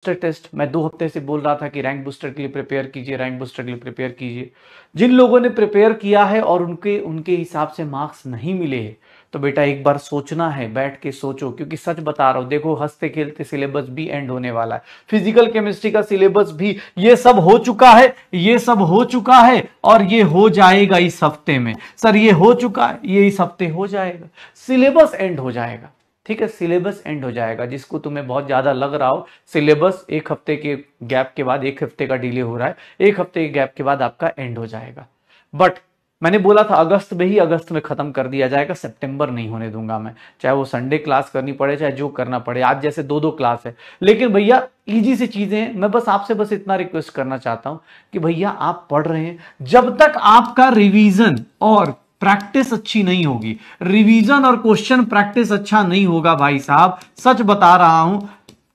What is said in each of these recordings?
Booster test मैं 2 हफ्ते से बोल रहा था कि रैंक बूस्टर के लिए प्रिपेयर कीजिए, रैंक बूस्टर के लिए प्रिपेयर कीजिए। जिन लोगों ने प्रिपेयर किया है और उनके उनके हिसाब से मार्क्स नहीं मिले हैं, तो बेटा एक बार सोचना है, बैठ के सोचो, क्योंकि सच बता रहा हूं, देखो हंसते खेलते सिलेबस भी एंड होने वाला है, फिजिकल केमिस्ट्री का सिलेबस भी, ये सब हो चुका है, ये सब हो चुका है और ये हो जाएगा इस हफ्ते में। सर ये हो चुका है, ये इस हफ्ते हो जाएगा, सिलेबस एंड हो जाएगा। ठीक है, सिलेबस एंड हो जाएगा। जिसको तुम्हें बहुत ज्यादा लग रहा हो सिलेबस 1 हफ्ते के गैप के बाद, 1 हफ्ते का डिले हो रहा है, 1 हफ्ते के गैप के बाद आपका एंड हो जाएगा। बट मैंने बोला था अगस्त में ही, अगस्त में खत्म कर दिया जाएगा, सितंबर नहीं होने दूंगा मैं, चाहे वो संडे क्लास करनी पड़े, चाहे जो करना पड़े। आज जैसे 2-2 क्लास है, लेकिन भैया इजी सी चीजें हैं। मैं बस आपसे बस इतना रिक्वेस्ट करना चाहता हूं कि भैया आप पढ़ रहे हैं, जब तक आपका रिवीजन और प्रैक्टिस अच्छी नहीं होगी, रिवीजन और क्वेश्चन प्रैक्टिस अच्छा नहीं होगा भाई साहब, सच बता रहा हूं,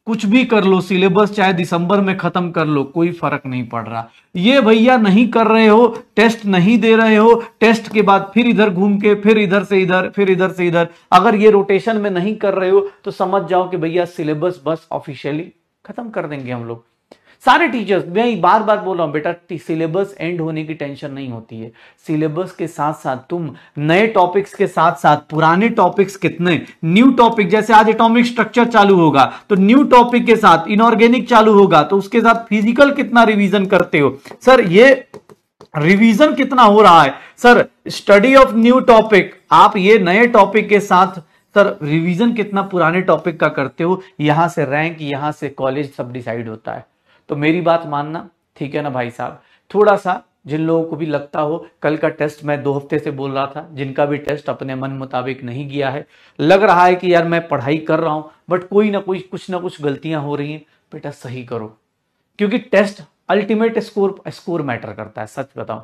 कुछ भी कर लो, सिलेबस चाहे दिसंबर में खत्म कर लो, कोई फर्क नहीं पड़ रहा। ये भैया नहीं कर रहे हो, टेस्ट नहीं दे रहे हो, टेस्ट के बाद फिर इधर घूम के, फिर इधर से इधर, फिर इधर से इधर, अगर ये रोटेशन में नहीं कर रहे हो तो समझ जाओ कि भैया सिलेबस बस ऑफिशियली खत्म कर देंगे हम लोग। सारे टीचर्स, मैं बार बार बोल रहा हूं बेटा, सिलेबस एंड होने की टेंशन नहीं होती है। सिलेबस के साथ साथ तुम नए टॉपिक्स के साथ साथ पुराने टॉपिक्स, कितने न्यू टॉपिक, जैसे आज एटॉमिक स्ट्रक्चर चालू होगा तो न्यू टॉपिक के साथ इनऑर्गेनिक चालू होगा, तो उसके साथ फिजिकल कितना रिवीजन करते हो सर, ये रिवीजन कितना हो रहा है sir, study of new topic, आप ये नए टॉपिक के साथ सर रिवीजन कितना पुराने टॉपिक का करते हो, यहां से रैंक, यहां से कॉलेज सब डिसाइड होता है। तो मेरी बात मानना, ठीक है ना भाई साहब। थोड़ा सा जिन लोगों को भी लगता हो कल का टेस्ट मैं 2 हफ्ते से बोल रहा था, जिनका भी टेस्ट अपने मन मुताबिक नहीं गया है, लग रहा है कि यार मैं पढ़ाई कर रहा हूं बट कोई ना कोई कुछ ना कुछ गलतियां हो रही हैं, बेटा सही करो, क्योंकि टेस्ट अल्टीमेट स्कोर मैटर करता है। सच बताऊं,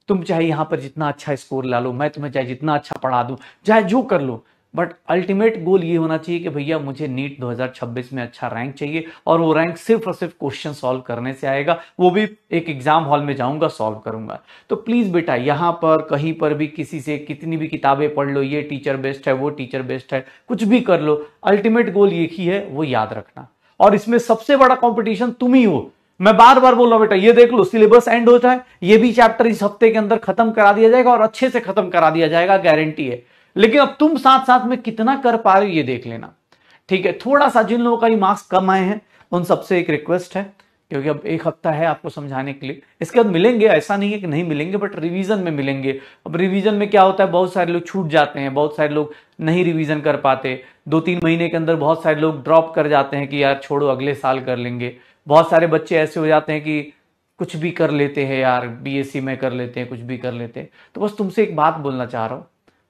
तुम चाहे यहां पर जितना अच्छा स्कोर ला लो, मैं तुम्हें चाहे जितना अच्छा पढ़ा दूं, चाहे जो कर लो, बट अल्टीमेट गोल ये होना चाहिए कि भैया मुझे नीट 2026 में अच्छा रैंक चाहिए, और वो रैंक सिर्फ और सिर्फ क्वेश्चन सॉल्व करने से आएगा, वो भी एक एग्जाम हॉल में जाऊंगा, सॉल्व करूंगा। तो प्लीज बेटा यहां पर कहीं पर भी किसी से कितनी भी किताबें पढ़ लो, ये टीचर बेस्ट है, वो टीचर बेस्ट है, कुछ भी कर लो, अल्टीमेट गोल एक ही है, वो याद रखना। और इसमें सबसे बड़ा कॉम्पिटिशन तुम ही हो। मैं बार बार बोल रहा हूं बेटा, ये देख लो सिलेबस एंड हो जाए, ये भी चैप्टर इस हफ्ते के अंदर खत्म करा दिया जाएगा और अच्छे से खत्म करा दिया जाएगा, गारंटी है। लेकिन अब तुम साथ साथ में कितना कर पा रहे हो ये देख लेना, ठीक है। थोड़ा सा जिन लोगों का ये मार्क्स कम आए हैं उन सबसे एक रिक्वेस्ट है, क्योंकि अब 1 हफ्ता है आपको समझाने के लिए, इसके बाद मिलेंगे, ऐसा नहीं है कि नहीं मिलेंगे, बट रिवीजन में मिलेंगे। अब रिवीजन में क्या होता है, बहुत सारे लोग छूट जाते हैं, बहुत सारे लोग नहीं रिवीजन कर पाते, 2-3 महीने के अंदर बहुत सारे लोग ड्रॉप कर जाते हैं कि यार छोड़ो अगले साल कर लेंगे। बहुत सारे बच्चे ऐसे हो जाते हैं कि कुछ भी कर लेते हैं यार, बीएससी में कर लेते हैं, कुछ भी कर लेते हैं। तो बस तुमसे एक बात बोलना चाह रहा हूं,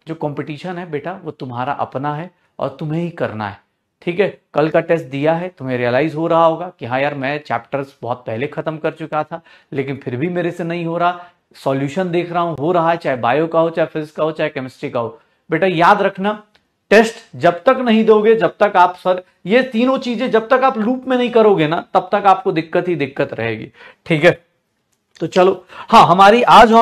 जो कंपटीशन है बेटा वो तुम्हारा अपना है और तुम्हें ही करना है, ठीक है। कल का टेस्ट दिया है, तुम्हें रियलाइज हो रहा होगा कि हाँ यार मैं चैप्टर्स बहुत पहले खत्म कर चुका था, लेकिन फिर भी मेरे से नहीं हो रहा, सॉल्यूशन देख रहा हूं, हो रहा है, चाहे बायो का हो, चाहे फिजिक्स का हो, चाहे केमिस्ट्री का हो। बेटा याद रखना, टेस्ट जब तक नहीं दोगे, जब तक आप सर ये तीनों चीजें जब तक आप लूप में नहीं करोगे ना, तब तक आपको दिक्कत ही दिक्कत रहेगी, ठीक है। तो चलो, हाँ हमारी आज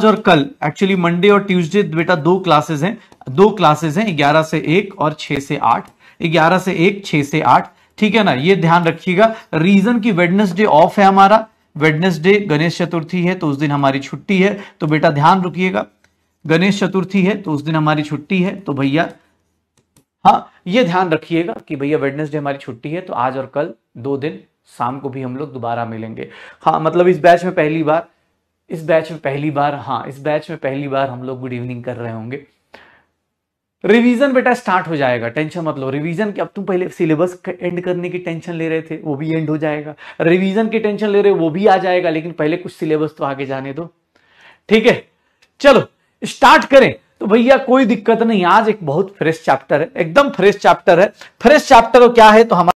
और कल एक्चुअली मंडे और ट्यूसडे बेटा 2 क्लासेस हैं, 2 क्लासेस हैं, 11 से 1 और 6 से 8, 11 से 1, 6 से 8, ठीक है ना, ये ध्यान रखिएगा। रीजन की वेडनेसडे ऑफ है हमारा, वेडनेसडे गणेश चतुर्थी है तो उस दिन हमारी छुट्टी है, तो बेटा ध्यान रखिएगा, गणेश चतुर्थी है तो उस दिन हमारी छुट्टी है, तो भैया हाँ ये ध्यान रखिएगा कि भैया वेडनेसडे हमारी छुट्टी है, तो आज और कल 2 दिन शाम को भी हम लोग दोबारा मिलेंगे। हाँ मतलब इस बैच में पहली बार, इस बैच में पहली बार हम लोग गुड इवनिंग कर रहे होंगे। रिवीजन बेटा स्टार्ट हो जाएगा, टेंशन मत लो। रिवीजन की अब तुम पहले सिलेबस एंड करने की टेंशन ले रहे थे, वो भी एंड हो जाएगा, रिवीजन की टेंशन ले रहे हो वो भी आ जाएगा, लेकिन पहले कुछ सिलेबस तो आगे जाने दो, ठीक है। चलो स्टार्ट करें। तो भैया कोई दिक्कत नहीं, आज एक बहुत फ्रेश चैप्टर है, एकदम फ्रेश चैप्टर है। फ्रेश चैप्टर क्या है तो हमारा